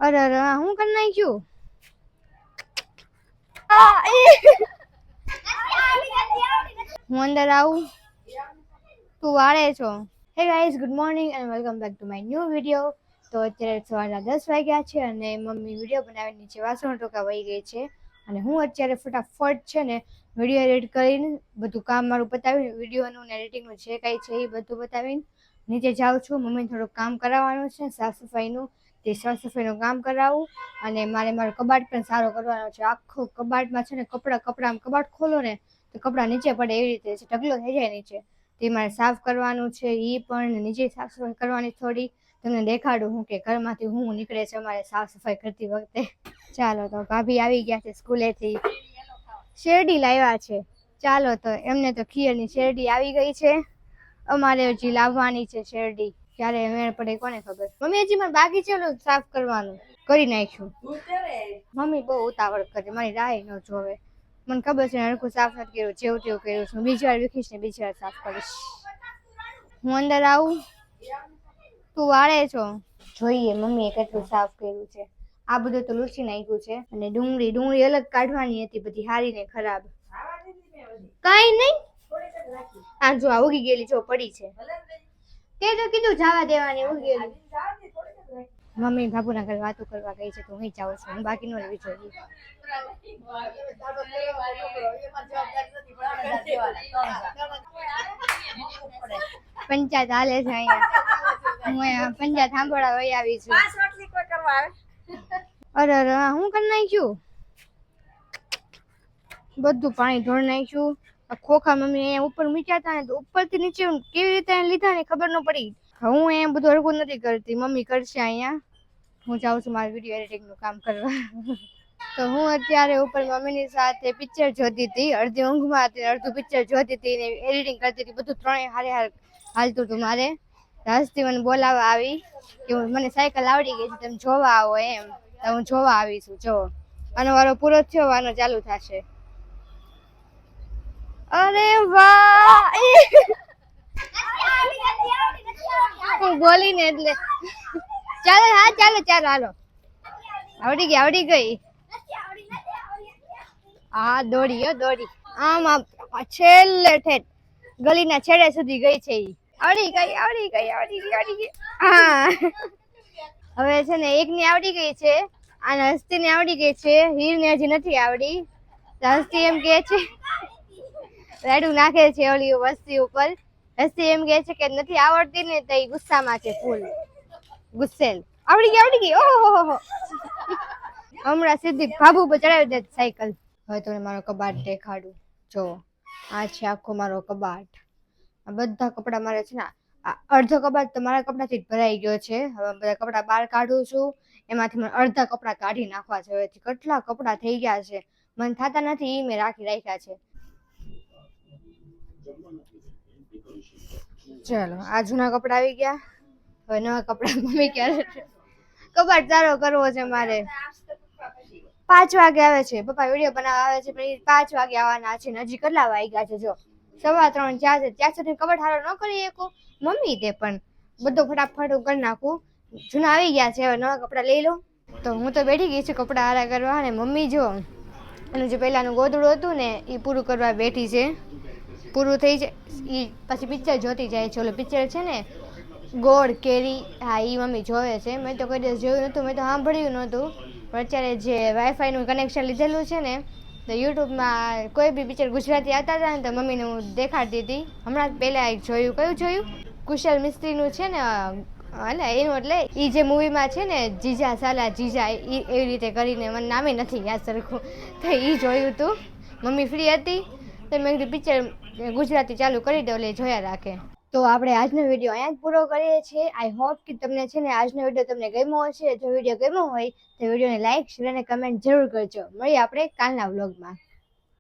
અરે અરે હું કરી નાખ્યું? હું અંદર આવું, તું વાળે છો? Hey guys, good morning and welcome back to my new video. તો અત્યારે સવારના 10 વાગ્યા છે અને મમ્મી વિડીયો બનાવીને નીચે વાસણ ટોકા વહી ગઈ છે અને હું અત્યારે ફટાફટ છે ને વિડીયો એડિટ કરીને બધું કામ મારું પતાવીને વિડીયોનું ને એડિટિંગનું જે કાંઈ છે એ બધું પતાવીને નીચે જાઉં છું. મમ્મીને થોડુંક કામ કરાવવાનું છે, સાફ સફાઈનું. તે સાફ સફાઈનું કામ કરાવું અને મારો કબાટ પણ સારો કરવાનો છે. આખો કબાટમાં છે ને કપડાં કબાટ ખોલો ને તો કપડાં નીચે પડે એવી રીતે છે, ઢગલો થઈ જાય નીચે. તે મારે સાફ કરવાનું છે. એ પણ નીચે સાફ સફાઈ કરવાની થોડી. તમને દેખાડું હું કે ઘરમાંથી હું નીકળે છે અમારે સાફ સફાઈ કરતી વખતે. ચાલો, તો ભાભી આવી ગયા છે સ્કૂલેથી, શેરડી લાવ્યા છે. ચાલો, તો એમને તો ખીરની શેરડી આવી ગઈ છે, અમારે હજી લાવવાની છે શેરડી. ક્યારે મેળ પડે કોને ખબર. મમ્મી હજી મને બાકી છે સાફ કરવાનું, કરી નાખ્યું. મમ્મી બહુ ઉતાવળ કરે, મારી રાહ ન જોવે. મને ખબર છે હરખું સાફ નથી કર્યું, જેવું તેવું કર્યું છું. બીજી વાર વીખીશ ને બીજી વાર સાફ કરીશ. હું અંદર આવું, તું વાળે છો? જોઈએ મમ્મીએ કેટલું સાફ કર્યું છે. આ બધું તો લૂછી નાખ્યું છે અને ડુંગળી અલગ કાઢવાની હતી, બધી હારી ને ખરાબ. કઈ નહીં, આ જો આ ઉગી ગયેલી જો પડી છે. તે તો કીધું જવા દેવાની ઉગી ગયેલી. મમ્મી બાબુના ઘરે વાતો કરવા ગઈ છે તો હું જાઉં છું, હું બાકી નો લેવી જોઈએ. પંચાયત હાલે છે અહીંયા, હું પંચાયત સાંભળવા વહી આવી છું. અરે અરે હું કરી નાખ્યું? બધું પાણી ઢોળ નાખ્યું. ખોખા મમ્મી અહીંયા ઉપર મૂક્યા હતા ને તો ઉપરથી નીચે કેવી રીતે લીધા ને ખબર ન પડી. હું અહીંયા બધું હરખું નથી કરતી, મમ્મી કરશે અહીંયા. હું જાઉં છું મારું વિડીયો એડિટિંગનું કામ કરવા. તો હું અત્યારે ઉપર મમ્મીની સાથે પિક્ચર જોતી હતી, અડધી ઊંઘમાં હતી અડધું પિક્ચર જોતી હતી ને એડિટિંગ કરતી હતી. બધું ત્રણેય હારે હાલતું હતું મારે. હસ્તી મને બોલાવવા આવી કે મને સાયકલ આવડી ગઈ છે, તમે જોવા આવો એમ. તો હું જોવા આવીશું. જો આનો વારો પૂરો થયો, આનો ચાલુ થશે. અરે વાહ, હું બોલીને એટલે ચાલો. હા ચાલો હાલો, આવડી ગઈ. હા દોડી આમ છેલ્લે ઠેઠ ગલીના છેડે સુધી ગઈ છે. આવડી ગઈ. હા, હવે છે ને એક ની આવડી ગઈ છે, અને હસ્તી ને આવડી ગઈ છે, હીર ને હજી નથી આવડી. હસ્તી એમ કે છે, રેડું નાખે છે ઓલી વસ્તી ઉપર. હસ્તી એમ કે છે કે નથી આવડતી ને તો એ ગુસ્સામાં છે, ફૂલ ગુસ્સેલ. આવડી ગઈ. ઓહો, હમણાં સીધી ભાભુ પર ચડાવી દે સાયકલ. હવે તમને મારો કબાટ દેખાડું. જો આ છે આખો મારો કબાટ. આ બધા કપડા મારે છે ને, આ અડધો કબાટ તો મારા કપડાથી જ ભરાઈ ગયો છે. હવે બધા કપડા બહાર કાઢું છું, એમાંથી મને અડધા કપડા કાઢી નાખવા છે. હવે કેટલા કપડા થઈ ગયા છે, મને થતા નથી. ઈ મેં રાખ્યા છે. ચાલો, આ જૂના કપડા આવી ગયા. હવે નવા કપડા મમ્મી ક્યારે કબાટ સારો કરવો છે મારે. 5 વાગે આવે છે પપ્પા, વિડીયો બનાવવા આવે છે પણ 5 વાગે આવવાના છે. હજી કેટલા વાગ્યા છે? જો 3:15 4 છે. ત્યાં સુધી કબાટ હારો ન કરી શકું મમ્મી? તે પણ બધું ફટાફટ કરી નાખું. જૂના આવી ગયા છે, હવે નવા કપડા લઈ લો. તો હું તો બેઠી ગઈ છું કપડા હારા કરવા, અને મમ્મી જો એનું જે પહેલાનું ગોદડું હતું ને એ પૂરું કરવા બેઠી છે. પૂરું થઈ જાય એ પછી પિક્ચર જોતી જાય છે. ઓલું પિક્ચર છે ને ગોળ કેરી, હા એ મમ્મી જોવે છે. મેં તો કોઈ દિવસ જોયું નહોતું, મેં તો સાંભળ્યું નહોતું. પણ અત્યારે જે વાઈફાઈનું કનેક્શન લીધેલું છે ને, તો યુટ્યુબમાં કોઈ બી પિક્ચર ગુજરાતી આવતા હતા ને તો મમ્મીને હું દેખાડતી હતી. હમણાં પહેલાં એક જોયું. કયું જોયું? કુશલ મિસ્ત્રીનું છે ને, એનું એટલે એ જે મૂવીમાં છે ને જીજા સાલા જીજા, એવી રીતે કરીને, મને નામે નથી યાદ સરખું, તો એ જોયું હતું. મમ્મી ફ્રી હતી તો મેં કીધું પિક્ચર ગુજરાતી ચાલુ કરી દો, એટલે જોયા રાખે. તો આપણે આજનો વિડીયો અહીંયા જ પૂરો કરીએ છીએ. આઈ હોપ કે તમને છે ને આજનો વિડીયો તમને ગમ્યો હશે. જો વિડીયો ગમ્યો હોય તો વિડીયોને લાઈક, શેર અને કમેન્ટ જરૂર કરજો. મળીએ આપણે કાલના વ્લોગમાં.